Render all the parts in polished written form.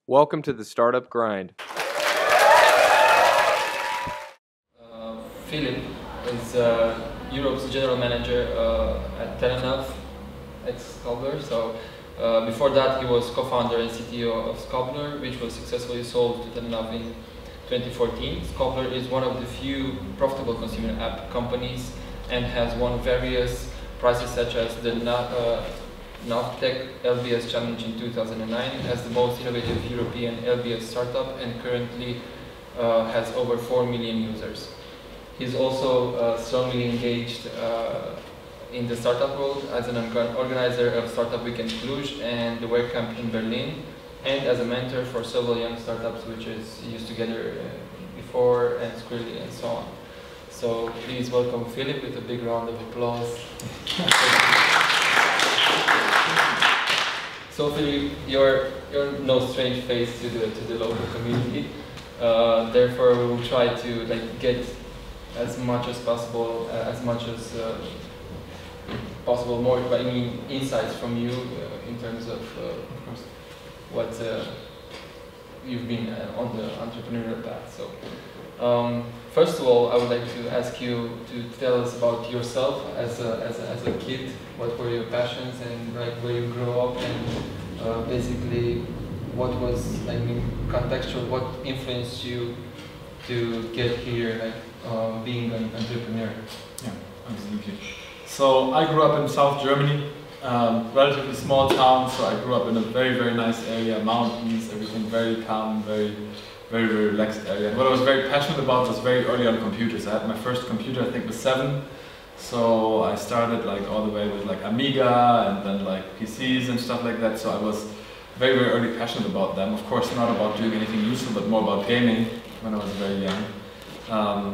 Welcome to the Startup Grind. Philipp is Europe's general manager at Telenav, ex-Skobbler. So before that, he was co-founder and CTO of Skobbler, which was successfully sold to Telenav in 2014. Skobbler is one of the few profitable consumer app companies and has won various prizes such as the Navtech LBS Challenge in 2009 as the most innovative European LBS startup, and currently has over 4 million users. He's also strongly engaged in the startup world as an organizer of Startup Week in Cluj and the WordCamp in Berlin, and as a mentor for several young startups which is used together before and Skrill and so on. So please welcome Philipp with a big round of applause. So Philipp, you're no strange face to the local community. Therefore, we will try to get as much as possible, more insights from you in terms of course, what you've been on the entrepreneurial path. So, first of all, I would like to ask you to tell us about yourself as a kid. What were your passions and where you grew up, and basically what was contextual? What influenced you to get here, being an entrepreneur? Yeah, absolutely. So I grew up in South Germany, relatively small town. So I grew up in a very, very nice area, mountains, everything very calm, very relaxed area. And what I was very passionate about was very early on computers. I had my first computer, I think, was 7. So I started all the way with Amiga and then PCs and stuff like that. So I was very, very early passionate about them. Of course, not about doing anything useful, but more about gaming when I was very young.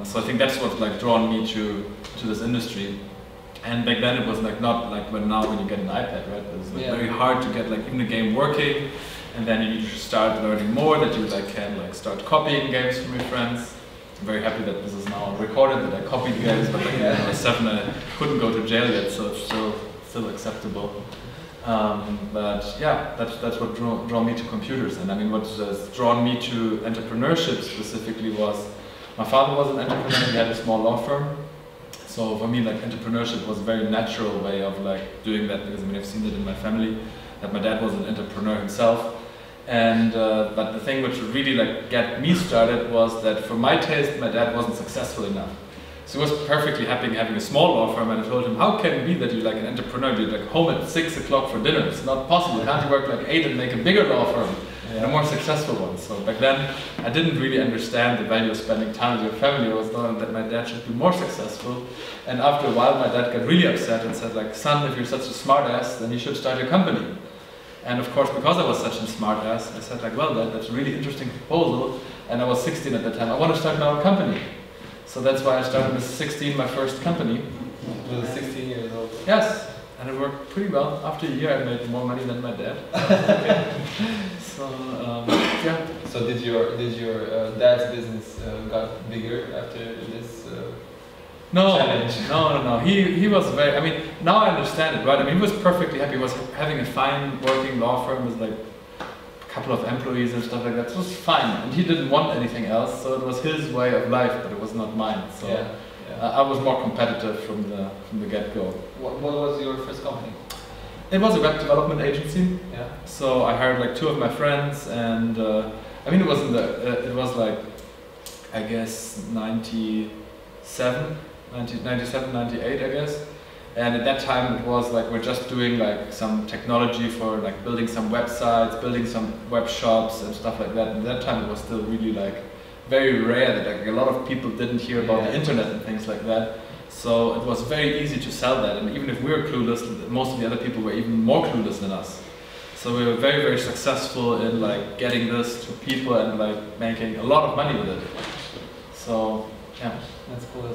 So I think that's what drawn me to this industry. And back then it was not like when you get an iPad, right? It was very hard to get even a game working, and then you need to start learning more that you can start copying games from your friends. I'm very happy that this is now recorded that I copied games, but when I was 7 I couldn't go to jail yet, so it's still acceptable. But yeah, that's what drew me to computers. And what has drawn me to entrepreneurship specifically was my father was an entrepreneur. He had a small law firm. So for me, entrepreneurship was a very natural way of doing that, because I've seen it in my family, that my dad was an entrepreneur himself. And but the thing which really get me started was that for my taste, my dad wasn't successful enough. So he was perfectly happy having a small law firm, and I told him, how can it be that you're an entrepreneur, you're home at 6 o'clock for dinner? It's not possible. Can't you work 8 and make a bigger law firm? And a more successful one. So back then, I didn't really understand the value of spending time with your family. I was knowing that my dad should be more successful. And after a while, my dad got really upset and said, son, if you're such a smart ass, then you should start your company. And of course, because I was such a smart ass, I said well, that's a really interesting proposal. And I was 16 at the time. I want to start my own company. So that's why I started with 16, my first company. You were 16 years old. Yes. And it worked pretty well. After a year, I made more money than my dad. So yeah. So did your dad's business got bigger after this challenge? No. He was very. Now I understand it, right? He was perfectly happy. He was having a fine working law firm with a couple of employees and stuff like that. So it was fine, and he didn't want anything else. So it was his way of life, but it was not mine. So. Yeah. I was more competitive from the get-go. What was your first company? It was a web development agency. Yeah. So I hired 2 of my friends, and it was I guess 97, 98, I guess. And at that time it was we're just doing some technology for building some websites, building some web shops and stuff like that. And at that time it was still really very rare that a lot of people didn't hear about the internet and things like that. So it was very easy to sell that, and even if we were clueless, most of the other people were even more clueless than us. So we were very, very successful in getting this to people and making a lot of money with it. So yeah. That's cool,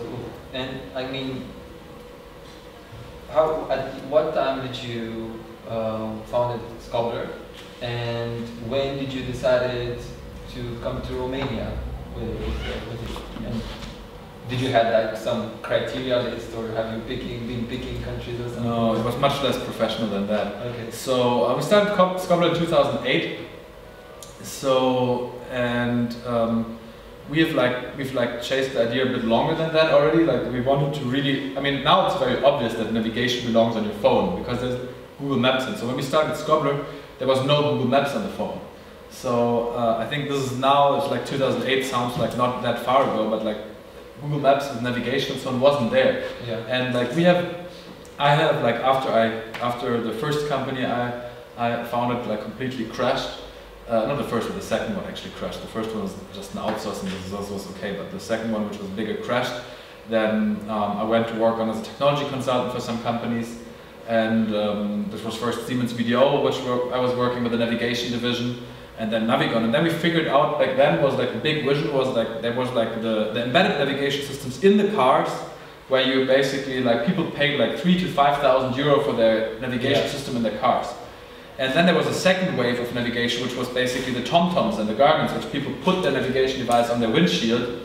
And at what time did you founded Skobbler, and when did you decide to come to Romania with it? And did you have some criteria list, or have you been picking countries or something? No, it was much less professional than that. Okay. So we started Skobbler in 2008. So, and we've chased the idea a bit longer than that already. Like we wanted to really, I mean, now it's very obvious that navigation belongs on your phone because there's Google Maps. And so when we started Skobbler, there was no Google Maps on the phone. So I think this is now, it's like 2008, sounds like not that far ago, but like Google Maps with navigation and so on wasn't there. Yeah. And like I have like after the first company I founded like completely crashed. Not the first one, the second one actually crashed. The first one was just an outsourcing business, was okay, but the second one, which was bigger, crashed. Then I went to work on as a technology consultant for some companies, and this was first Siemens VDO, which I was working with the navigation division, and then Navigon. And then we figured out back then was like the big vision was like there was like the embedded navigation systems in the cars, where you basically like people paid like 3,000 to 5,000 euro for their navigation system in their cars. And then there was a second wave of navigation, which was basically the TomToms and the Garmins, which people put their navigation device on their windshield,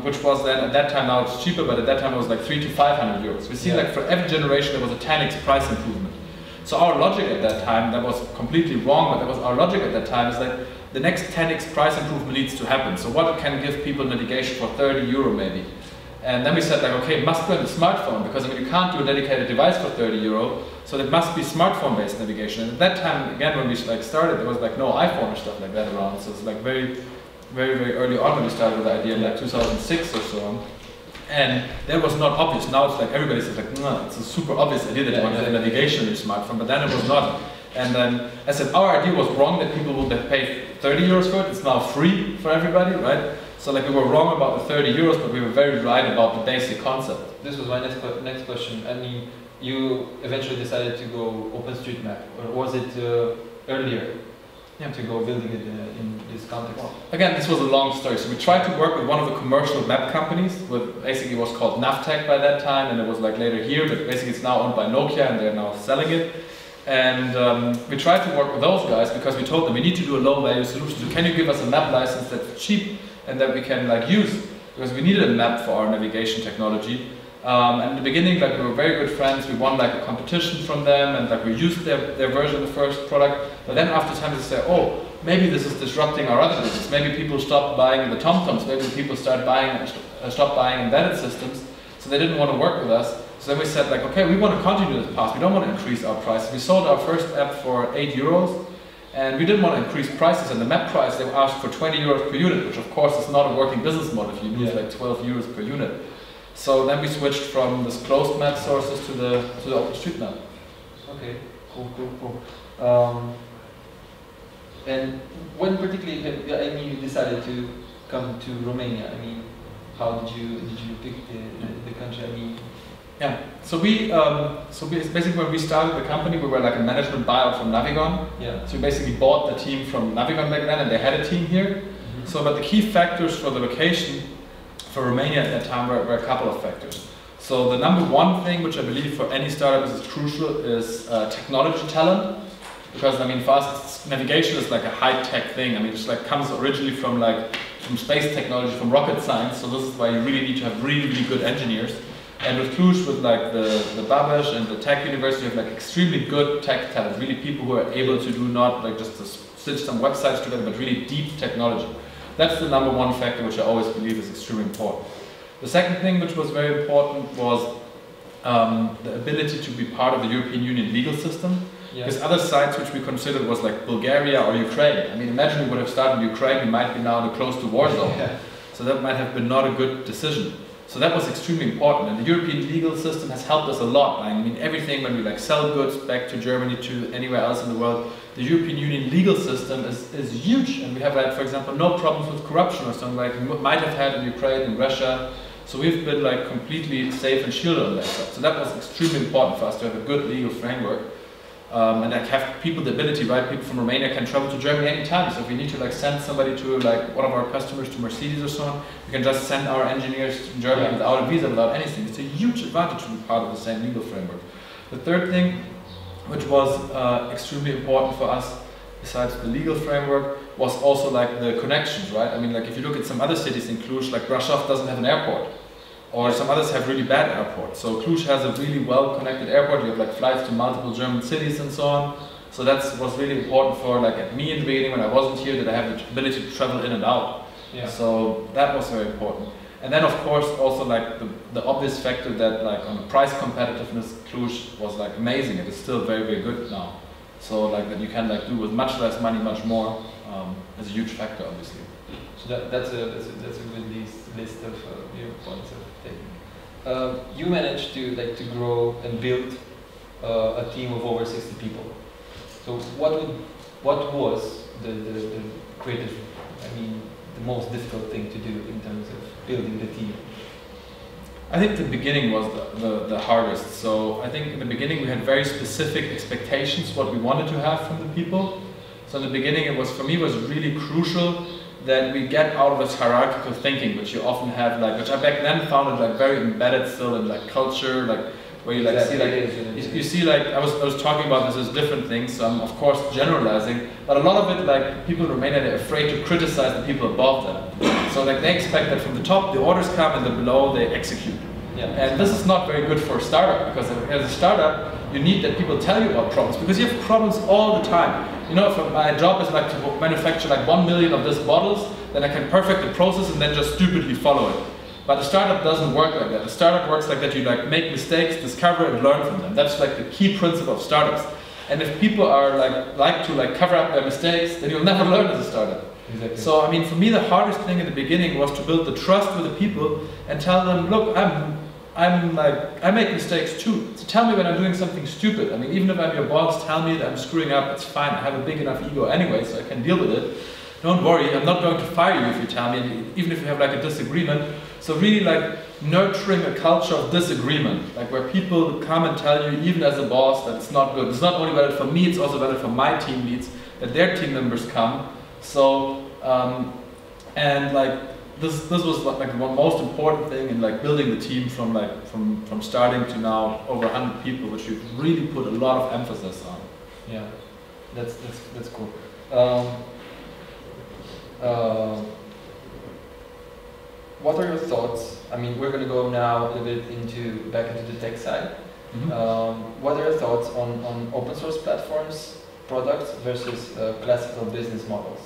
which was then at that time, now it's cheaper, but at that time it was like 300 to 500 euros. We see like for every generation there was a 10x price improvement. So our logic at that time, that was completely wrong, but that was our logic at that time, is that the next 10x price improvement needs to happen. So what can give people navigation for 30 euro maybe? And then we said like, okay, it must be on the smartphone, because I mean you can't do a dedicated device for 30 euro, so it must be smartphone-based navigation. And at that time, again, when we like started, there was like no iPhone or stuff like that around. So it's like very early on when we started with the idea, in like 2006 or so on. And that was not obvious. Now it's like everybody says like, no, it's a super obvious idea that you want to have navigation on your smartphone, but then it was not. And then I said our idea was wrong, that people would pay 30 euros for it. It's now free for everybody, right? So like we were wrong about the 30 euros, but we were very right about the basic concept. This was my next question. I mean, you eventually decided to go OpenStreetMap, or was it earlier to go building it in this context? Again, this was a long story. So we tried to work with one of the commercial map companies, with basically was called Navtech by that time, and it was like later here, but basically it's now owned by Nokia and they're now selling it. And we tried to work with those guys because we told them we need to do a low value solution. So can you give us a map license that's cheap and that we can like use? Because we needed a map for our navigation technology. And in the beginning, like we were very good friends. We won like a competition from them, and like we used their version of the first product. But then after time, they say, oh, maybe this is disrupting our other business. Maybe people stop buying the TomToms. Maybe people stop buying embedded systems. So they didn't want to work with us. So then we said like, okay, we want to continue this path. We don't want to increase our prices. We sold our first app for 8 euros. And we didn't want to increase prices, and the map price they asked for 20 euros per unit, which of course is not a working business model if you lose like 12 euros per unit. So then we switched from this closed map sources to the OpenStreetMap. Okay, cool. And when particularly, I mean, you decided to come to Romania? I mean, how did you pick the country? I mean. Yeah, so basically when we started the company, we were like a management buyout from Navigon. Yeah. So we basically bought the team from Navigon back then, and they had a team here. Mm-hmm. So, but the key factors for the location for Romania at that time were a couple of factors. So the number one thing, which I believe for any startup is crucial, is technology talent. Because I mean, for us, navigation is like a high-tech thing. I mean, it's like comes originally from space technology, from rocket science. So this is why you really need to have really good engineers. And with Cluj, with like the Babes and the tech university, you have like extremely good tech talent, really people who are able to do not like just to stitch some websites together, but really deep technology. That's the number one factor, which I always believe is extremely important. The second thing, which was very important, was the ability to be part of the European Union legal system. Yeah. Because other sites which we considered was like Bulgaria or Ukraine. I mean, imagine we would have started in Ukraine, we might be now close to war zone. Yeah. So that might have been not a good decision. So that was extremely important, and the European legal system has helped us a lot. I mean, everything when we like sell goods back to Germany, to anywhere else in the world, the European Union legal system is huge, and we have like, for example, no problems with corruption or something like we might have had in Ukraine and Russia. So we've been like completely safe and shielded on that side. So that was extremely important for us to have a good legal framework. And like have people the ability, right? People from Romania can travel to Germany anytime. So if we need to like send somebody to like one of our customers to Mercedes or so on, we can just send our engineers to Germany without a visa, without anything. It's a huge advantage to be part of the same legal framework. The third thing, which was extremely important for us, besides the legal framework, was also like the connections, right? I mean, like if you look at some other cities in Cluj, like Brasov doesn't have an airport. Or some others have really bad airports. So Cluj has a really well-connected airport. You have like flights to multiple German cities and so on. So that was really important for like at me in the beginning when I wasn't here, that I have the ability to travel in and out. Yeah. So that was very important. And then of course also like the obvious factor that like on the price competitiveness, Cluj was like amazing. It is still very, very good now. So like that you can like do with much less money, much more, is a huge factor obviously. So that's a good list of your points of taking. You managed to grow and build a team of over 60 people. So what was the creative, the most difficult thing to do in terms of building the team? I think the beginning was the hardest. So I think in the beginning we had very specific expectations what we wanted to have from the people. So in the beginning it was, for me, was really crucial that we get out of this hierarchical thinking, which you often have, like, which I back then found it like very embedded still in like culture, like where you like see like you see like I was talking about this as different things. So I'm of course generalizing, but a lot of it like people in Romania, they're afraid to criticize the people above them. So like they expect that from the top the orders come and the below they execute. Yeah. And this is not very good for a startup, because as a startup you need that people tell you about problems, because you have problems all the time. You know, if my job is like to manufacture like 1 million of these bottles, then I can perfect the process and then just stupidly follow it. But a startup doesn't work like that. A startup works like that. You like make mistakes, discover and learn from them. That's like the key principle of startups. And if people are like to cover up their mistakes, then you'll never learn as a startup. Exactly. So I mean, for me, the hardest thing in the beginning was to build the trust with the people and tell them, look, I make mistakes too. So tell me when I'm doing something stupid. I mean, even if I'm your boss, tell me that I'm screwing up. It's fine. I have a big enough ego anyway, so I can deal with it. Don't worry. I'm not going to fire you if you tell me, even if you have like a disagreement. So really like nurturing a culture of disagreement, like where people come and tell you, even as a boss, that it's not good. It's not only valid for me, it's also valid for my team leads, that their team members come. So, and like this was like the most important thing in like building the team from starting to now over 100 people, which we've really put a lot of emphasis on. Yeah, that's cool. What are your thoughts? I mean, we're going to go now a little bit back into the tech side. Mm-hmm. What are your thoughts on open source platforms, products versus classical business models?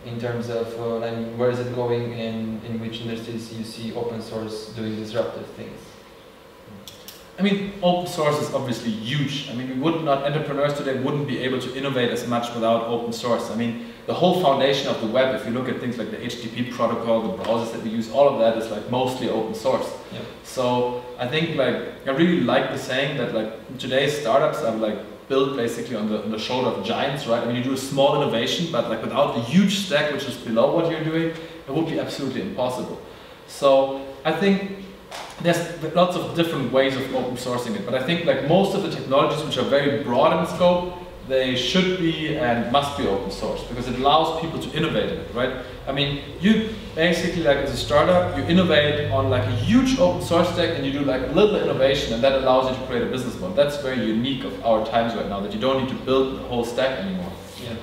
In terms of where is it going, in which industries you see open source doing disruptive things? I mean, open source is obviously huge. I mean, entrepreneurs today wouldn't be able to innovate as much without open source. I mean, the whole foundation of the web, if you look at things like the HTTP protocol, the browsers that we use, all of that is like mostly open source. Yeah. So I think like, I really like the saying that like today's startups are like built basically on the shoulder of giants, right? I mean, you do a small innovation, but like without the huge stack which is below what you're doing, it would be absolutely impossible. So I think there's lots of different ways of open sourcing it, but I think like most of the technologies which are very broad in scope, they should be and must be open source, because it allows people to innovate in it, right? I mean, you basically like as a startup, you innovate on like a huge open source stack and you do like a little innovation, and that allows you to create a business model. That's very unique of our times right now, that you don't need to build the whole stack anymore. Yeah.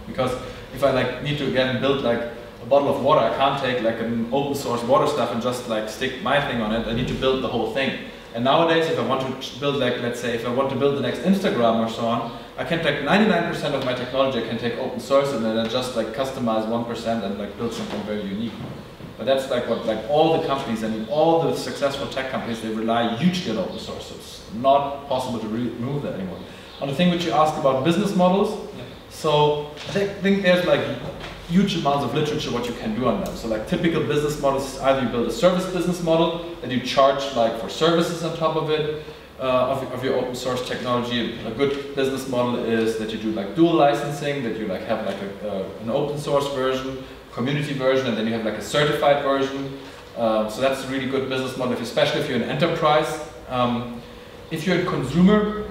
Because if I like need to again build like a bottle of water, I can't take like an open source water stuff and just like stick my thing on it. I need to build the whole thing. And nowadays, if I want to build like, let's say, if I want to build the next Instagram or so on, I can take 99% of my technology, I can take open source and then I just like customize 1% and like build something very unique. But that's like what like all the companies, I mean all the successful tech companies, they rely hugely on open source. So it's not possible to remove that anymore. On the thing which you asked about business models, yeah. So I think there's like huge amounts of literature what you can do on them. So like typical business models is either you build a service business model that you charge like for services on top of it, of your open source technology. A good business model is that you do like dual licensing, that you like have like an open source version, community version, and then you have like a certified version. So that's a really good business model, especially if you're an enterprise. If you're a consumer,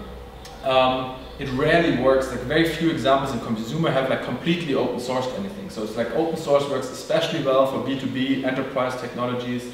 it rarely works. Like very few examples in consumer have like completely open sourced anything. So it's like open source works especially well for B2B enterprise technologies,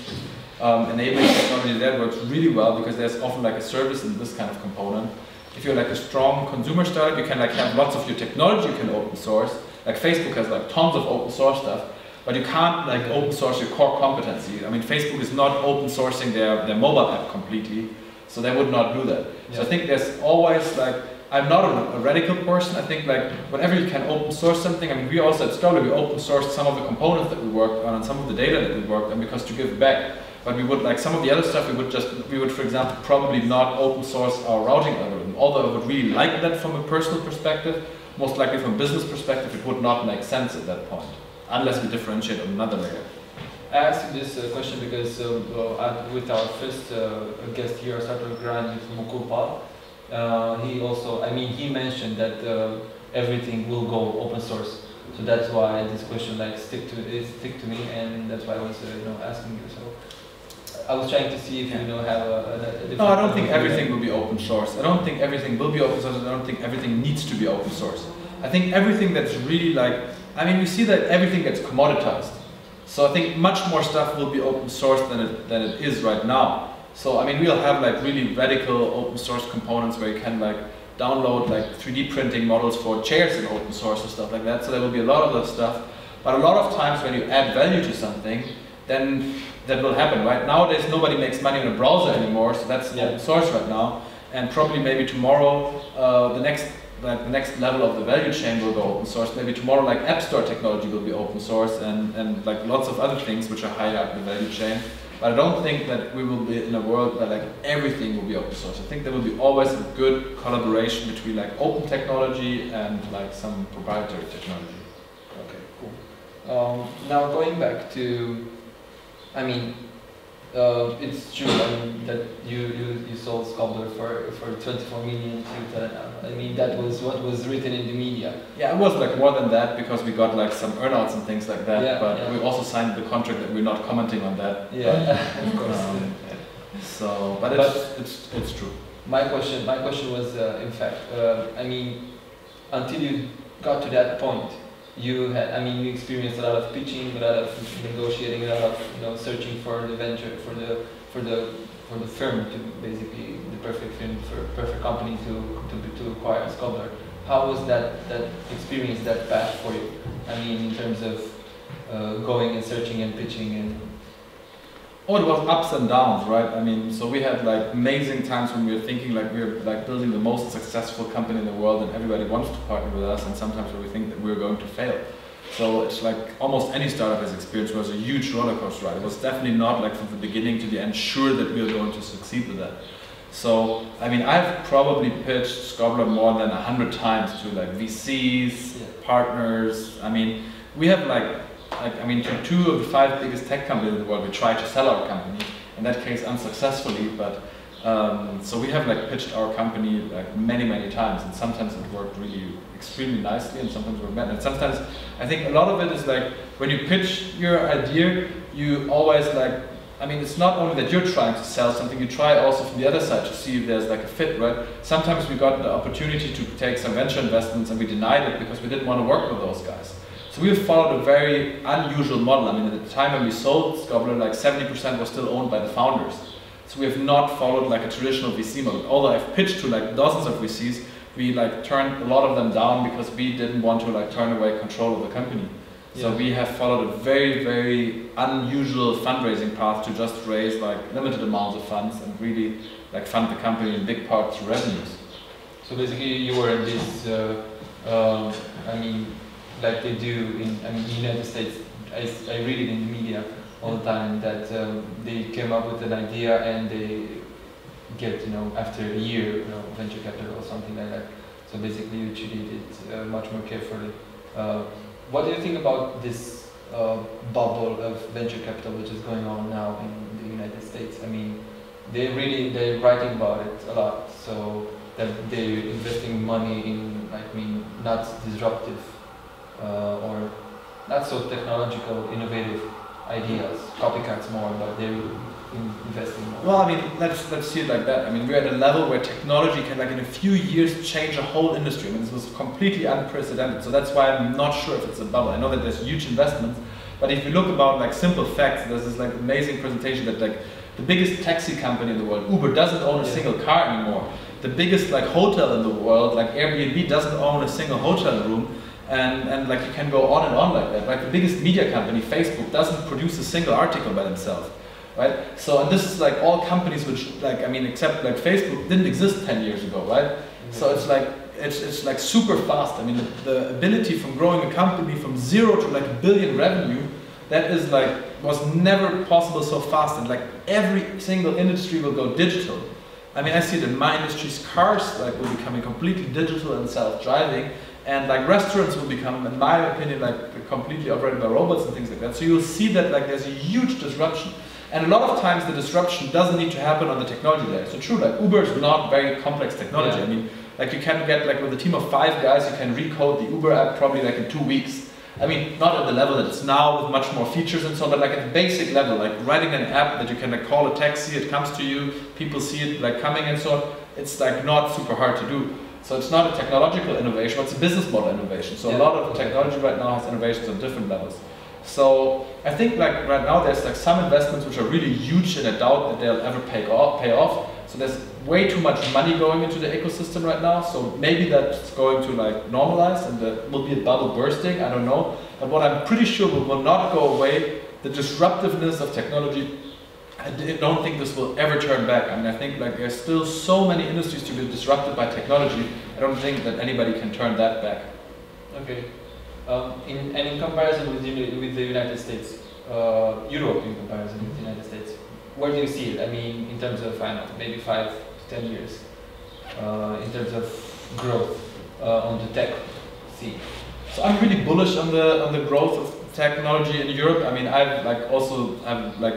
enabling technology that works really well because there's often like a service in this kind of component. If you're like a strong consumer startup, you can like have lots of your technology you can open source. Like Facebook has like tons of open source stuff, but you can't like open source your core competency. I mean, Facebook is not open sourcing their mobile app completely, so they would not do that. Yeah. So I think there's always like I'm not a radical person. I think like whenever you can open source something, I mean, we also at Skobbler, we open sourced some of the components that we worked on and some of the data that we worked on because to give back. But we would, like some of the other stuff, we would, for example, probably not open source our routing algorithm. Although I would really like that from a personal perspective, most likely from a business perspective, it would not make sense at that point, unless we differentiate on another layer. I asked you this question because with our first guest here, Startup Grind, with Mukul, he also, I mean, he mentioned that everything will go open source. So that's why this question like stick to me, and that's why I was asking you. So I was trying to see if you have a different. No, I don't think everything will be open source. I don't think everything will be open source. I don't think everything needs to be open source. I think everything that's really like, I mean, we see that everything gets commoditized. So I think much more stuff will be open source than it is right now. So I mean, we'll have like really radical open source components where you can like download like 3D printing models for chairs in open source and stuff like that. So there will be a lot of that stuff. But a lot of times when you add value to something, then that will happen, right? Nowadays nobody makes money on a browser anymore, so that's open source right now. And probably maybe tomorrow the next level of the value chain will go open source. Maybe tomorrow like App Store technology will be open source and like lots of other things which are higher up the value chain. But I don't think that we will be in a world where like everything will be open source. I think there will be always a good collaboration between like open technology and like some proprietary technology. Okay, cool. Now going back to, I mean, it's true. I mean that you sold Skobbler for 24 million to Telenav. I mean that was what was written in the media. Yeah, it was like more than that because we got like some earnouts and things like that. But we also signed the contract that we're not commenting on that. Yeah, of course. So, but it's true. My question was in fact, I mean, until you got to that point, you experienced a lot of pitching, a lot of negotiating, a lot of searching for the venture, for the firm to basically the perfect firm for perfect company to acquire Skobbler. How was that experience, that path for you? I mean, in terms of going and searching and pitching and. Oh, it was ups and downs, right? I mean, so we had like amazing times when we were thinking like we're like building the most successful company in the world and everybody wants to partner with us, and sometimes where we think that we're going to fail. So it's like almost any startup has experienced was a huge roller coaster ride. It was definitely not like from the beginning to the end sure that we were going to succeed with that. So, I mean, I've probably pitched Skobbler more than 100 times to like VCs, partners. I mean, we have to 2 of the 5 biggest tech companies in the world, we tried to sell our company. In that case, unsuccessfully, but so we have like pitched our company like many times, and sometimes it worked really extremely nicely, and sometimes it worked bad. And sometimes I think a lot of it is like when you pitch your idea, you always like. I mean, it's not only that you're trying to sell something, you try also from the other side to see if there's like a fit, right? Sometimes we got the opportunity to take some venture investments and we denied it because we didn't want to work with those guys. So we followed a very unusual model. I mean, at the time when we sold Skobbler, like 70% was still owned by the founders. So we have not followed like a traditional VC model. Although I've pitched to like dozens of VCs, we like turned a lot of them down because we didn't want to like turn away control of the company. So we have followed a very unusual fundraising path to just raise like limited amounts of funds and really like fund the company in big part through revenues. So basically you were in this, I mean, like they do in the United States, I read it in the media all the time that they came up with an idea and they get, after a year, venture capital or something like that. So basically you treated it much more carefully. What do you think about this bubble of venture capital which is going on now in the United States? I mean, they're writing about it a lot, so that they're investing money in, not disruptive or not so technological, innovative ideas, copycats more, but they're investing more. Well, I mean, let's see it like that. I mean, we're at a level where technology can, like in a few years, change a whole industry. I mean, this was completely unprecedented. So that's why I'm not sure if it's a bubble. I know that there's huge investments, but if you look about like simple facts, there's this like amazing presentation that like the biggest taxi company in the world, Uber, doesn't own a single car anymore. The biggest like hotel in the world, like Airbnb, doesn't own a single hotel room. And like you can go on and on like that. Like the biggest media company, Facebook, doesn't produce a single article by themselves. Right? So, and this is like all companies which, like, I mean, except like Facebook, didn't exist 10 years ago, right? Mm-hmm. So it's like it's like super fast. I mean, the ability from growing a company from 0 to like $1 billion revenue, that is like, was never possible so fast, and like every single industry will go digital. I mean, I see it in my industries, cars like will becoming completely digital and self-driving, and like restaurants will become, in my opinion, like completely operated by robots and things like that. So you'll see that like there's a huge disruption. And a lot of times the disruption doesn't need to happen on the technology layer. So true, like Uber is not very complex technology. Yeah. I mean, like you can get like with a team of 5 guys, you can recode the Uber app probably like in 2 weeks. I mean, not at the level that it's now with much more features and so on, but like at the basic level, like writing an app that you can like call a taxi, it comes to you, people see it like coming and so on. It's like not super hard to do. So it's not a technological innovation, but it's a business model innovation. So a lot of the technology right now has innovations on different levels. So I think like right now there's like some investments which are really huge, and I doubt that they'll ever pay off. So there's way too much money going into the ecosystem right now. So maybe that's going to like normalize, and there will be a bubble bursting, I don't know. But what I'm pretty sure will not go away, the disruptiveness of technology. I don't think this will ever turn back. I mean, I think like there's still so many industries to be disrupted by technology. I don't think that anybody can turn that back. Okay. In comparison with the United States, Europe in comparison with the United States, where do you see it? I mean, in terms of, I don't know, maybe 5 to 10 years, in terms of growth on the tech scene. So I'm really bullish on the growth of technology in Europe. I mean, I've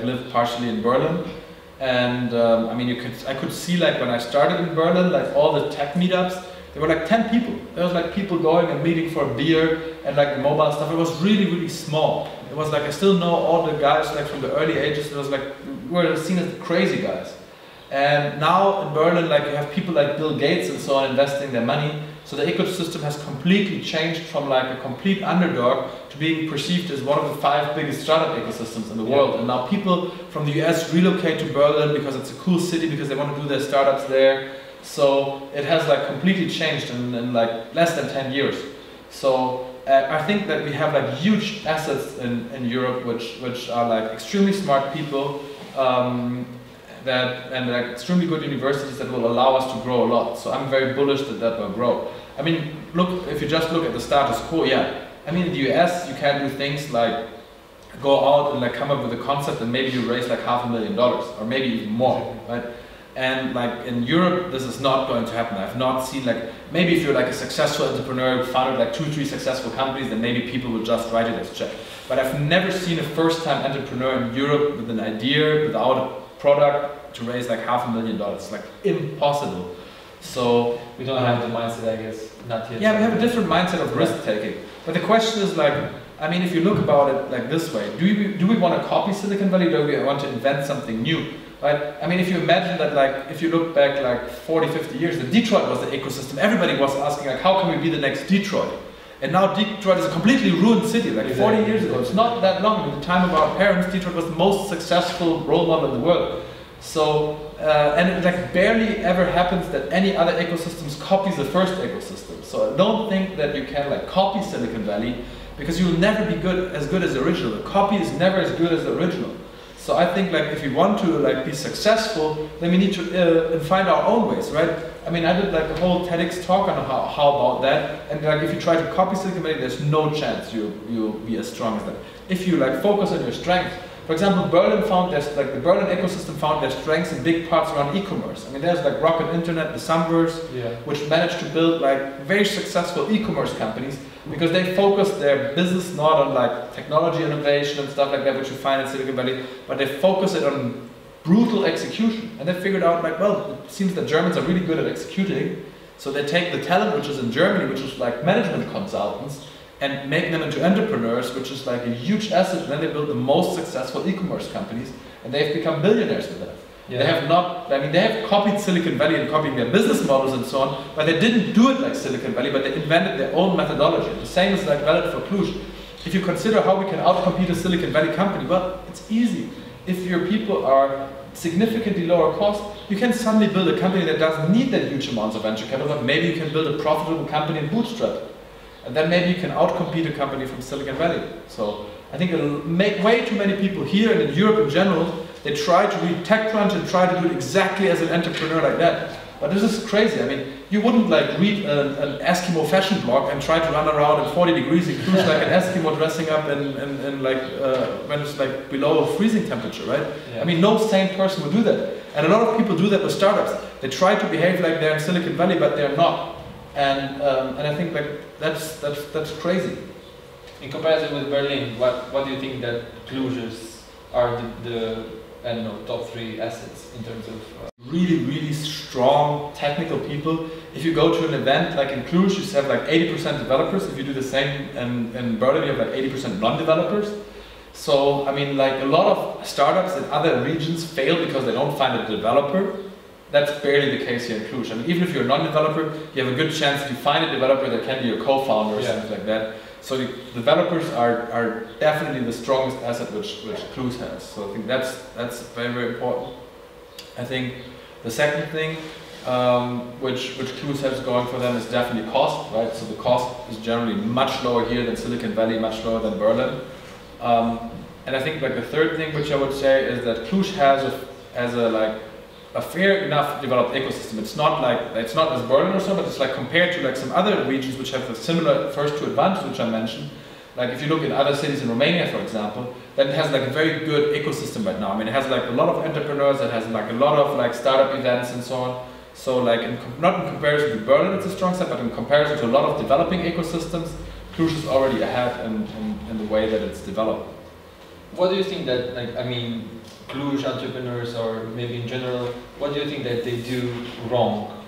lived partially in Berlin, and I mean, I could see like when I started in Berlin, like all the tech meetups, there were like 10 people. There was like people going and meeting for a beer and like mobile stuff. It was really, really small. It was like, I still know all the guys like from the early ages. It was like, we were seen as the crazy guys. And now in Berlin, like you have people like Bill Gates and so on investing their money. So the ecosystem has completely changed from like a complete underdog to being perceived as one of the 5 biggest startup ecosystems in the world. And now people from the US relocate to Berlin because it's a cool city, because they want to do their startups there. So it has like completely changed in like less than 10 years. So I think that we have like huge assets in Europe, which are like extremely smart people, and like extremely good universities that will allow us to grow a lot. So I'm very bullish that will grow. I mean, look, if you just look at the status quo, yeah. I mean, in the US, you can do things like go out and like come up with a concept, and maybe you raise like $500,000 or maybe even more, right? And like in Europe, this is not going to happen. I've not seen like, maybe if you're like a successful entrepreneur who founded like 2 or 3 successful companies, then maybe people will just write it as a check. But I've never seen a first-time entrepreneur in Europe with an idea, without a product, to raise like $500,000. It's like impossible. So we don't have the mindset, I guess, not yet. Yeah, we have a different mindset of risk-taking. But the question is like, I mean, if you look about it like this way, do we want to copy Silicon Valley, or do we want to invent something new? Right? I mean, if you imagine that, like, if you look back like 40, 50 years, that Detroit was the ecosystem. Everybody was asking, like, how can we be the next Detroit? And now Detroit is a completely ruined city, like 40 years ago. It's not that long. At the time of our parents, Detroit was the most successful role model in the world. So, and it like barely ever happens that any other ecosystems copies the first ecosystem. So I don't think that you can like copy Silicon Valley, because you will never be as good as the original. The copy is never as good as the original. So I think like if we want to like be successful, then we need to find our own ways, right? I mean, I did like a whole TEDx talk on how about that, and like if you try to copy Silicon Valley, there's no chance you'll be as strong as that. If you like focus on your strengths, for example, the Berlin ecosystem found their strengths in big parts around e-commerce. I mean, there's like Rocket Internet, the Sunburst, which managed to build like very successful e-commerce companies, because they focused their business not on like technology innovation and stuff like that, which you find in Silicon Valley, but they focus it on brutal execution. And they figured out like, well, it seems that Germans are really good at executing, so they take the talent which is in Germany, which is like management consultants, and make them into entrepreneurs, which is like a huge asset. And then they build the most successful e-commerce companies, and they've become billionaires with that. Yeah. They have not, I mean, they have copied Silicon Valley and copied their business models and so on, but they didn't do it like Silicon Valley, but they invented their own methodology. The same is like valid for Cluj. If you consider how we can outcompete a Silicon Valley company, well, it's easy. If your people are significantly lower cost, you can suddenly build a company that doesn't need that huge amounts of venture capital, but maybe you can build a profitable company and bootstrap it. And then maybe you can outcompete a company from Silicon Valley. So I think it'll make way too many people here and in Europe in general, they try to read TechCrunch and try to do it exactly as an entrepreneur like that. But this is crazy. I mean, you wouldn't like read an Eskimo fashion blog and try to run around in 40 degrees in Cluj like an Eskimo dressing up in like when it's like below freezing temperature, right? Yeah. I mean, no sane person would do that. And a lot of people do that with startups. They try to behave like they're in Silicon Valley, but they're not. And I think like that's crazy. In comparison with Berlin, what do you think that Clujers are the I don't know, top 3 assets in terms of really strong technical people. If you go to an event like in Cluj, you have like 80% developers. If you do the same in Berlin, you have like 80% non-developers. So I mean, like a lot of startups in other regions fail because they don't find a developer. That's barely the case here in Cluj. I mean, even if you're a non-developer, you have a good chance that you find a developer that can be your co-founder or something like that. So the developers are definitely the strongest asset which Cluj has. So I think that's very important. I think the second thing which Cluj has going for them is definitely cost, right? So the cost is generally much lower here than Silicon Valley, much lower than Berlin. And I think like the third thing which I would say is that Cluj has a fair enough developed ecosystem. It's not as Berlin or so, but it's like compared to like some other regions which have the similar first 2 advantages which I mentioned. Like if you look at other cities in Romania, for example, that has like a very good ecosystem right now. I mean, it has like a lot of entrepreneurs, it has like a lot of like startup events and so on. So like not in comparison to Berlin, it's a strong side, but in comparison to a lot of developing ecosystems, Cluj is already ahead in the way that it's developed. What do you think that, like, I mean, Cluj entrepreneurs, or maybe in general, what do you think that they do wrong?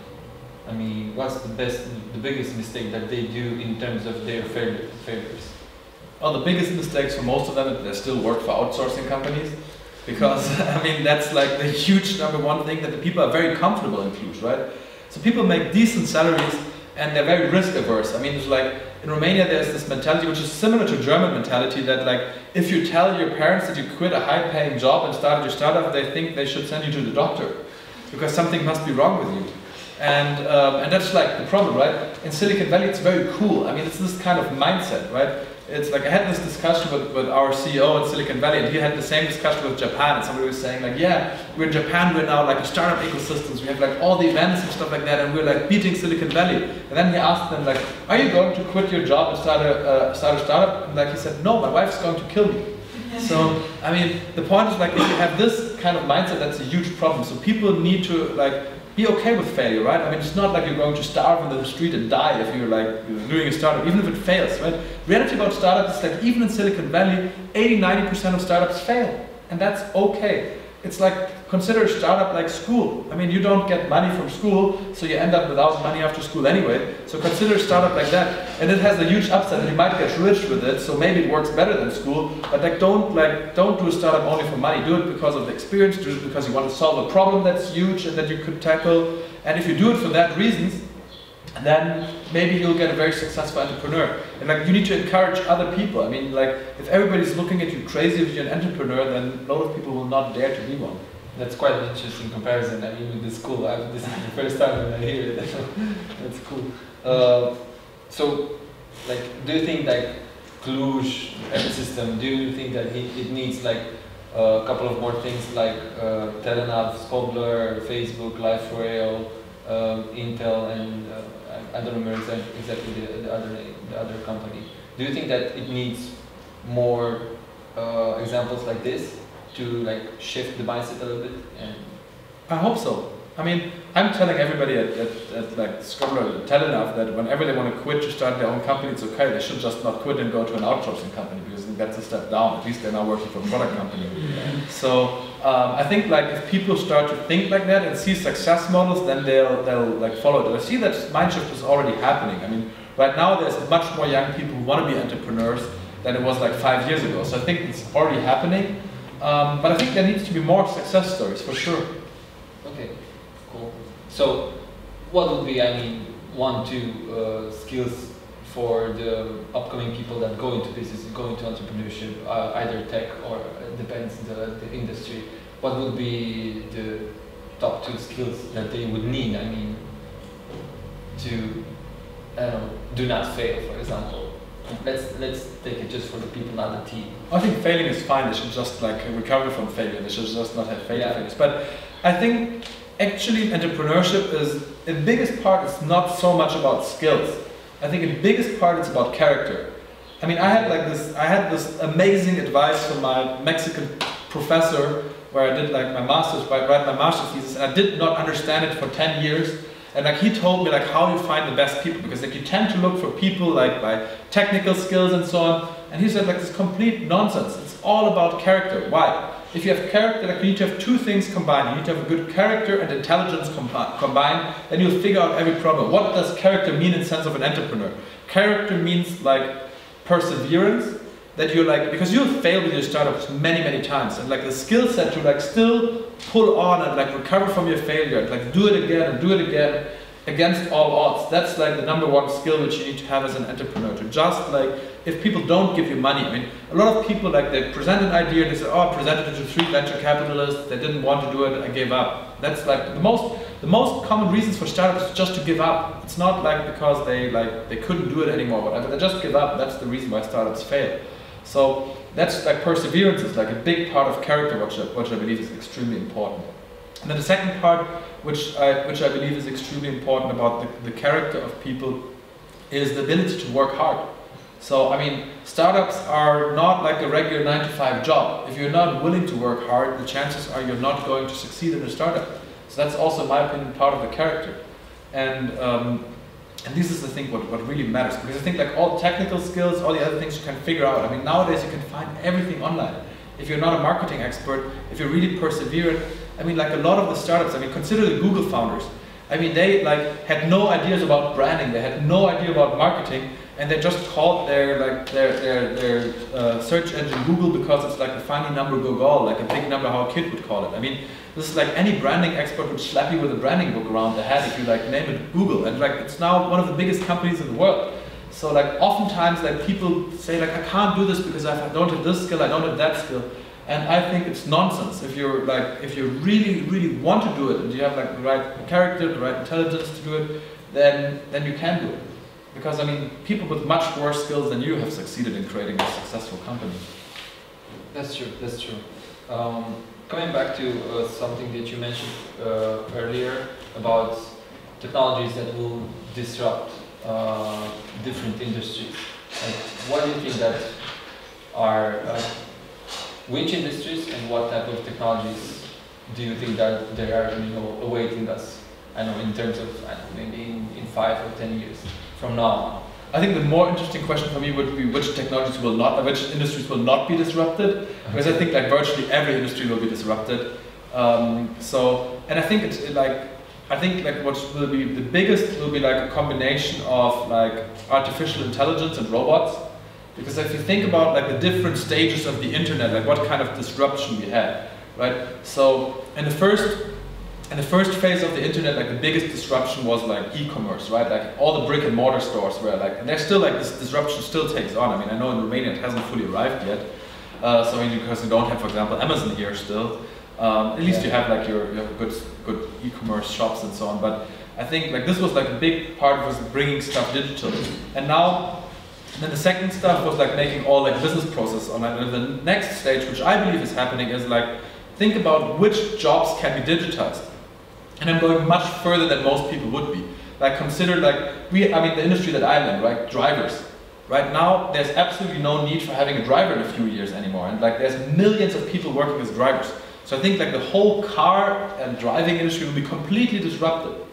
I mean, what's the biggest mistake that they do in terms of their failures? Well, the biggest mistakes for most of them is they still work for outsourcing companies, because I mean that's like the huge number one thing, that the people are very comfortable in Cluj, right? So people make decent salaries and they're very risk averse. I mean, it's like in Romania there's this mentality which is similar to German mentality, that like if you tell your parents that you quit a high-paying job and started your startup, they think they should send you to the doctor because something must be wrong with you. And that's like the problem, right? In Silicon Valley it's very cool. I mean, it's this kind of mindset, right? It's like I had this discussion with our CEO in Silicon Valley, and he had the same discussion with Japan, and somebody was saying like, yeah, we're in Japan, we're now like a startup ecosystems, we have like all the events and stuff like that, and we're like beating Silicon Valley. And then he asked them like, are you going to quit your job and start a startup? And like he said, no, my wife's going to kill me. So, I mean, the point is like, if you have this kind of mindset, that's a huge problem. So people need to like be okay with failure, right? I mean, it's not like you're going to starve on the street and die if you're like doing a startup, even if it fails, right? Reality about startups is like, even in Silicon Valley, 80–90% of startups fail, and that's okay. It's like, consider a startup like school. I mean, you don't get money from school, so you end up without money after school anyway. So consider a startup like that, and it has a huge upside, and you might get rich with it. So maybe it works better than school. But like, don't do a startup only for money. Do it because of the experience. Do it because you want to solve a problem that's huge and that you could tackle. And if you do it for that reasons, then maybe you'll get a very successful entrepreneur. And like, you need to encourage other people. I mean, like, if everybody's looking at you crazy if you're an entrepreneur, then a lot of people will not dare to be one. That's quite an interesting comparison. I mean, with the school, this is the first time when I hear it. That's cool. So, like, do you think like Cluj ecosystem? Do you think that it needs like a couple of more things like Telenav, Skobbler, Facebook, LifeRail, Intel, and I don't remember exactly the other company. Do you think that it needs more examples like this to like shift the mindset a little bit? And I hope so. I mean, I'm telling everybody at like Skobbler, Telenav, that whenever they want to quit to start their own company, it's okay. They should just not quit and go to an outsourcing company, because that's a step down. At least they're now working for a product company. So I think like if people start to think like that and see success models, then they'll like follow it. And I see that mind shift is already happening. I mean, right now there's much more young people who want to be entrepreneurs than it was like 5 years ago. So I think it's already happening. But I think there needs to be more success stories for sure. Okay, cool. So what would be, I mean, 1-2 skills for the upcoming people that go into business, go into entrepreneurship, either tech or depends the industry? What would be the top 2 skills that they would need? I mean, to do not fail, for example. Let's take it just for the people, not the team. I think failing is fine. They should just like recover from failure. They should just not have failures. But I think actually entrepreneurship is, in the biggest part, it's not so much about skills. I think in the biggest part it's about character. I mean, I had this amazing advice from my Mexican professor where I did like my master's, write my master's thesis, and I did not understand it for 10 years. And like he told me like how you find the best people, because like you tend to look for people like by technical skills and so on. And he said like this complete nonsense. It's all about character. Why? If you have character, like you need to have two things combined. You need to have a good character and intelligence combined, then you'll figure out every problem. What does character mean in the sense of an entrepreneur? Character means like perseverance, that you're like, because you'll fail with your startups many, many times, and like the skill set to like still pull on and like recover from your failure, and like do it again and do it again against all odds. That's like the #1 skill which you need to have as an entrepreneur. To just like, if people don't give you money, I mean, a lot of people like they present an idea and they say, oh, I presented it to 3 venture capitalists, they didn't want to do it, I gave up. That's like the most common reasons for startups is just to give up. It's not like because they couldn't do it anymore, whatever. They just give up. That's the reason why startups fail. So that's like perseverance is like a big part of character, which I believe is extremely important. And then the second part, which I believe is extremely important about the character of people, is the ability to work hard. So I mean, startups are not like a regular 9-to-5 job. If you're not willing to work hard, the chances are you're not going to succeed in a startup. So that's also, in my opinion, part of the character. And this is, I think, what really matters, because I think like all technical skills, all the other things you can figure out. I mean, nowadays you can find everything online. If you're not a marketing expert, if you're really perseverant, I mean, like a lot of the startups, I mean, consider the Google founders. I mean, they like had no ideas about branding, they had no idea about marketing, and they just called their search engine Google because it's like a funny number Google, like a big number how a kid would call it. I mean, this is like any branding expert would slap you with a branding book around the head if you like name it Google, and like it's now one of the biggest companies in the world. So like oftentimes like people say like I can't do this because I don't have this skill, I don't have that skill, and I think it's nonsense. If you really want to do it and you have like the right character, the right intelligence to do it, then you can do it. Because I mean, people with much worse skills than you have succeeded in creating a successful company. That's true. That's true. Coming back to something that you mentioned earlier about technologies that will disrupt different industries. Like, what do you think that are which industries and what type of technologies do you think that they are awaiting us? I know in terms of maybe in 5 or 10 years from now on. I think the more interesting question for me would be which industries will not be disrupted, because I think like virtually every industry will be disrupted. And I think what will be the biggest will be like a combination of like artificial intelligence and robots, because if you think about like the different stages of the internet, like what kind of disruption we had, right? So in the first phase of the internet, like the biggest disruption was like e-commerce, right? Like all the brick and mortar stores were like, and there's still like this disruption still takes on. I mean, I know in Romania it hasn't fully arrived yet. So I mean, because you don't have, for example, Amazon here still. At least you have like you have good e-commerce shops and so on. But I think like this was like a big part was bringing stuff digital. And then the second stuff was like making all like business process online. And the next stage, which I believe is happening, is like think about which jobs can be digitized. And I'm going much further than most people would be. Like consider like the industry that I'm in, right? Drivers. Right now, there's absolutely no need for having a driver in a few years anymore. And like there's millions of people working as drivers. So I think like the whole car and driving industry will be completely disrupted.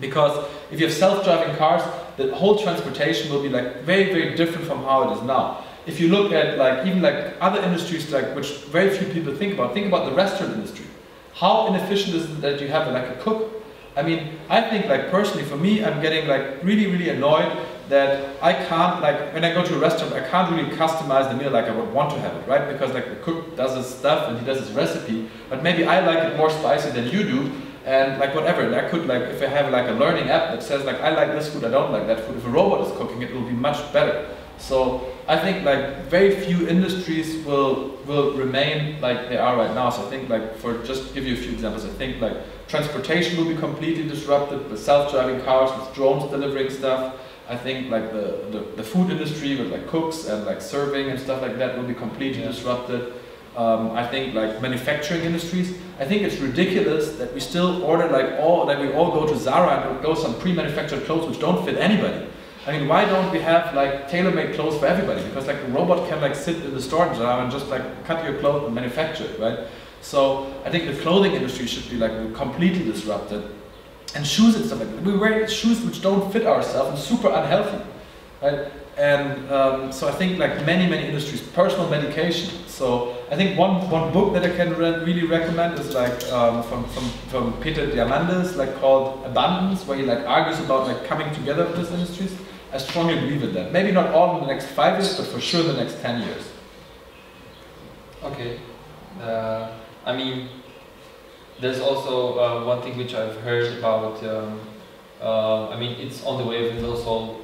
Because if you have self-driving cars, the whole transportation will be like very, very different from how it is now. If you look at like even like other industries like which very few people think about the restaurant industry. How inefficient is it that you have like a cook? I mean, I think like personally for me, I'm getting like really, really annoyed that I can't like, when I go to a restaurant, I can't really customize the meal like I would want to have it, right? Because like the cook does his stuff and he does his recipe, but maybe I like it more spicy than you do, and like whatever. And I could like, if I have like a learning app that says like, I like this food, I don't like that food, if a robot is cooking it, it will be much better. So I think like very few industries will remain like they are right now. So I think like, for just to give you a few examples, I think like transportation will be completely disrupted with self-driving cars, with drones delivering stuff. I think like the food industry with like cooks and like serving and stuff like that will be completely disrupted. I think like manufacturing industries. I think it's ridiculous that we still order that we all go to Zara and go some pre-manufactured clothes which don't fit anybody. I mean, why don't we have like tailor-made clothes for everybody? Because like a robot can like sit in the store and just like cut your clothes and manufacture it, right? So I think the clothing industry should be like completely disrupted. And shoes and stuff like that. We wear shoes which don't fit ourselves and super unhealthy, right? And so I think like many industries, personal medication. So I think one book that I can really recommend is like from Peter Diamandis, like called Abundance, where he like argues about like coming together with these industries. I strongly believe in that. Maybe not all in the next 5 years, but for sure in the next 10 years. Okay. I mean, there's also one thing which I've heard about. I mean, it's on the way of also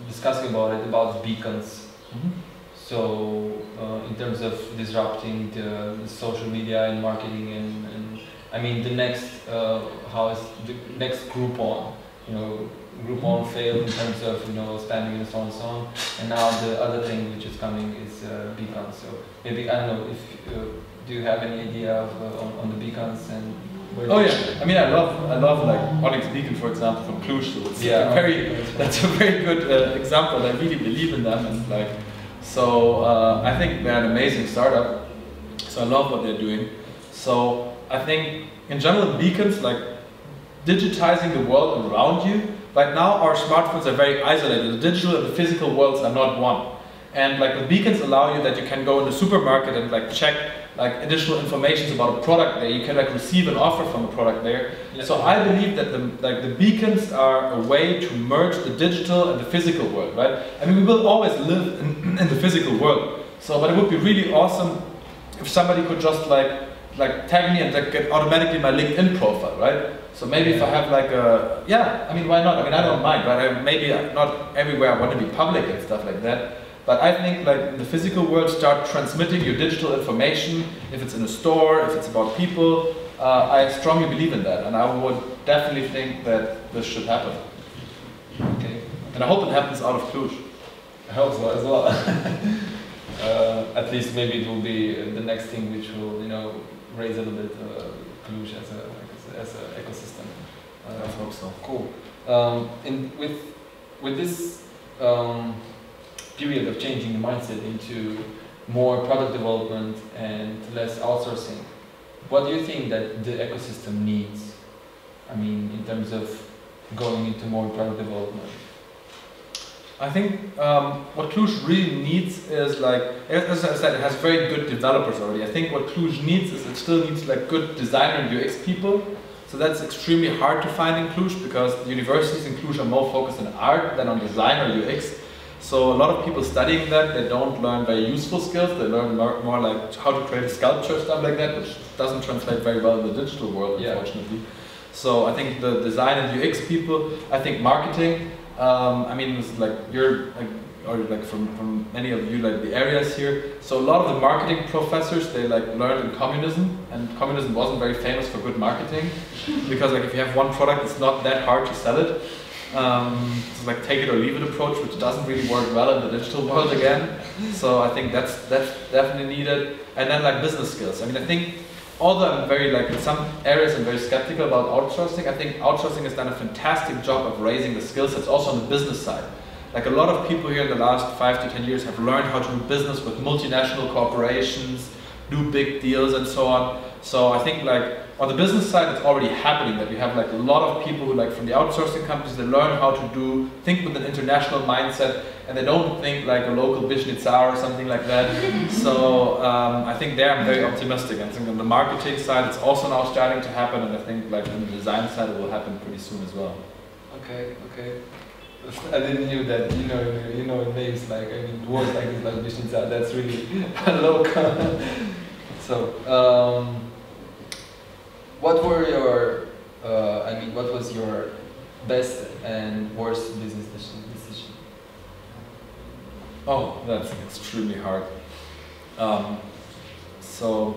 discussing about beacons. Mm-hmm. So in terms of disrupting the social media and marketing, and I mean the next how is the next Groupon? Groupon failed in terms of spending and so on, and now the other thing which is coming is beacons. So maybe I don't know if do you have any idea of, on the beacons and? Oh yeah, I mean I love like Onyx Beacon, for example, from Cluj. So it's that's a very good example. I really believe in them, and like so I think they're an amazing startup. So I love what they're doing. So I think in general beacons, like digitizing the world around you. Like now our smartphones are very isolated. The digital and the physical worlds are not one. And like the beacons allow you that you can go in the supermarket and like check like additional information about a product there. You can like receive an offer from a product there. Yeah. So I believe that the beacons are a way to merge the digital and the physical world, right? I mean, we will always live in the physical world. So, but it would be really awesome if somebody could just like tag me and like get automatically my LinkedIn profile, right? So maybe if I have like a, I mean, why not? I mean, I don't mind, right? Maybe not everywhere I want to be public and stuff like that. But I think like in the physical world, start transmitting your digital information, if it's in a store, if it's about people. I strongly believe in that, and I would definitely think that this should happen. Okay. And I hope it happens out of Cluj. I hope so as well. At least maybe it will be the next thing which will, raise a little bit Cluj as an ecosystem. I hope so. Cool. And with this period of changing the mindset into more product development and less outsourcing, what do you think that the ecosystem needs? I mean, in terms of going into more product development. I think what Cluj really needs is like, as I said, it has very good developers already. I think what Cluj needs is it still needs like good designer and UX people. So that's extremely hard to find in Cluj because the universities in Cluj are more focused on art than on design or UX. So a lot of people studying that, they don't learn very useful skills. They learn more like how to create a sculpture, stuff like that, which doesn't translate very well in the digital world, unfortunately. So I think the design and UX people, I think marketing. I mean, it's like you're like from many of you like the areas here. So a lot of the marketing professors, they like learned in communism, and communism wasn't very famous for good marketing because like if you have one product, it's not that hard to sell it. It's like take it or leave it approach, which doesn't really work well in the digital world again. So I think that's definitely needed. And then like business skills. I mean, I think although I'm very like in some areas I'm very skeptical about outsourcing, I think outsourcing has done a fantastic job of raising the skill sets also on the business side. Like a lot of people here in the last 5 to 10 years have learned how to do business with multinational corporations, do big deals and so on. So I think like on the business side it's already happening that you have like a lot of people who like from the outsourcing companies, they learn how to think with an international mindset and they don't think like a local Bishnitsa or something like that. So I think there I'm very optimistic. I think on the marketing side it's also now starting to happen, and I think like on the design side it will happen pretty soon as well. Okay. I didn't knew that you know names like words like this like Bishnitsa. That's really local. So what were your what was your best and worst business decision? Oh, that's extremely hard. So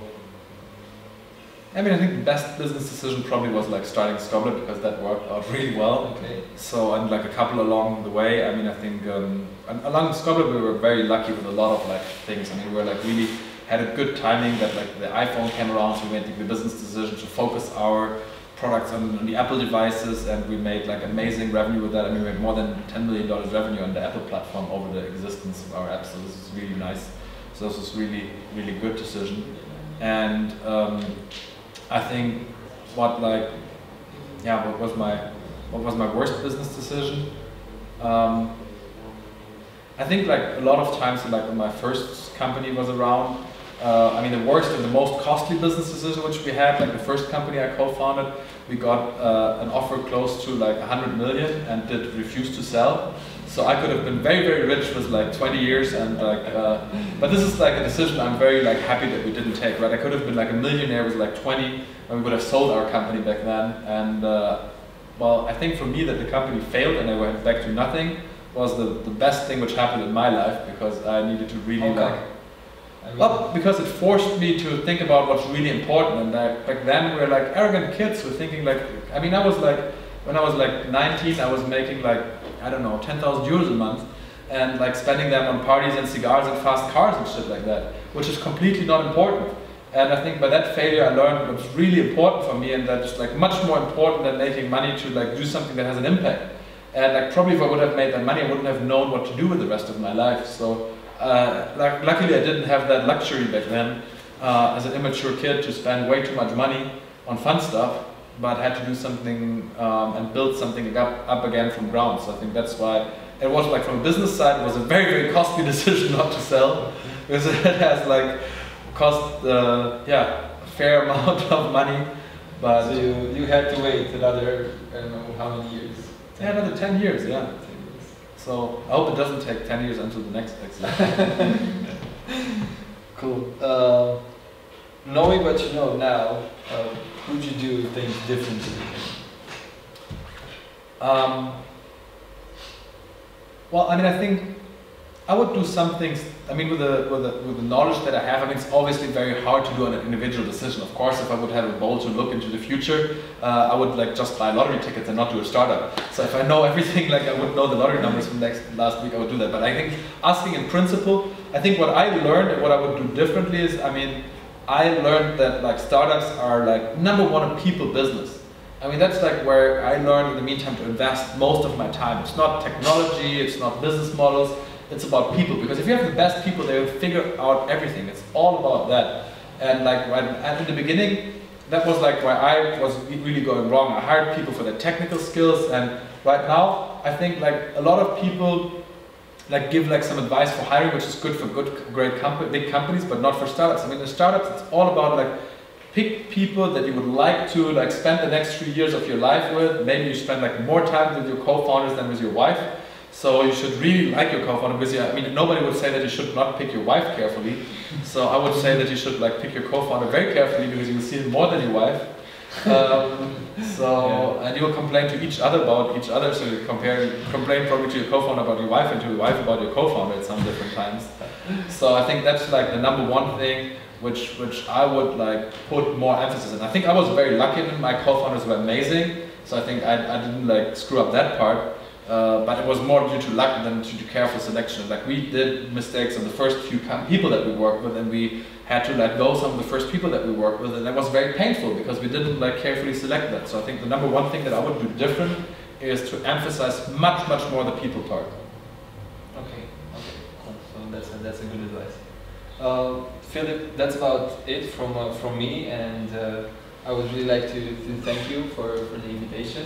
I mean, I think the best business decision probably was like starting Skobbler because that worked out really well. Okay. So and like a couple along the way. I mean, I think along Skobbler we were very lucky with a lot of like things. I mean, we were like really had a good timing that like the iPhone came around, so we made the business decision to focus our products on the Apple devices, and we made like amazing revenue with that. I mean, we made more than $10 million revenue on the Apple platform over the existence of our app, so this is really nice. So this was really, really good decision. And I think what was my worst business decision? I think like a lot of times, like when my first company was around, I mean the worst and the most costly business decision which we had, like the first company I co-founded, we got an offer close to like 100 million and did refuse to sell. So I could have been very, very rich with like 20 years and like, but this is like a decision I'm very like happy that we didn't take, right? I could have been like a millionaire with like 20 and we would have sold our company back then. And well, I think for me that the company failed and I went back to nothing was the best thing which happened in my life, because I needed to really well, because it forced me to think about what's really important. And back then we were like arrogant kids who were thinking like, I mean, I was like, when I was like 19, I was making like, I don't know, 10,000 euros a month and like spending them on parties and cigars and fast cars and shit like that, which is completely not important. And I think by that failure I learned what's really important for me, and that's like much more important than making money to like do something that has an impact. And like probably if I would have made that money, I wouldn't have known what to do with the rest of my life. So like luckily I didn't have that luxury back then as an immature kid to spend way too much money on fun stuff, but had to do something and build something up again from ground. So I think that's why it was like, from a business side, it was a very, very costly decision not to sell, because it has like cost a fair amount of money. But so you had to wait another, I don't know how many years? Yeah, another 10 years, yeah. 10 years. So I hope it doesn't take 10 years until the next exit. Cool. Knowing what you know now, would you do things differently? Well, I mean, I think I would do some things. I mean, with the knowledge that I have, I mean, it's obviously very hard to do an individual decision. Of course, if I would have a goal to look into the future, I would like just buy lottery tickets and not do a startup. So if I know everything, like I would know the lottery numbers from last week, I would do that. But I think asking in principle, I think what I learned and what I would do differently is, I mean, I learned that like startups are like #1 a people business. I mean, that's like where I learned in the meantime to invest most of my time. It's not technology, it's not business models, it's about people. Because if you have the best people, they will figure out everything. It's all about that. And like in the beginning, that was like where I was really going wrong. I hired people for their technical skills, and right now, I think like a lot of people like give like some advice for hiring, which is good for big companies, but not for startups. I mean, in startups, it's all about like pick people that you would like to like spend the next 3 years of your life with. Maybe you spend like more time with your co-founders than with your wife. So you should really like your co-founder, because I mean, nobody would say that you should not pick your wife carefully. So I would say that you should like pick your co-founder very carefully, because you will see him more than your wife. And you will complain to each other about each other. So you complain probably to your co-founder about your wife, and to your wife about your co-founder at some different times. So I think that's like the #1 thing which I would like put more emphasis in. I think I was very lucky that my co-founders were amazing. So I think I didn't like screw up that part. But it was more due to luck than to careful selection. Like we did mistakes on the first few people that we worked with, and we had to let go some of the first people that we worked with, and that was very painful because we didn't like carefully select that. So I think the #1 thing that I would do different is to emphasize much more the people part. Okay, cool. So that's a good advice. Philip, that's about it from me, and I would really like to thank you for the invitation.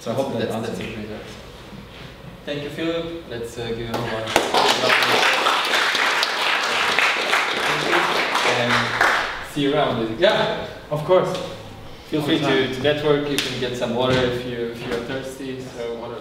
So I hope that's a great answer. Thank you, Philip. Let's give him one. Thank you. And see you around. Yeah, of course. Feel free to network. You can get some water if you're thirsty. So water.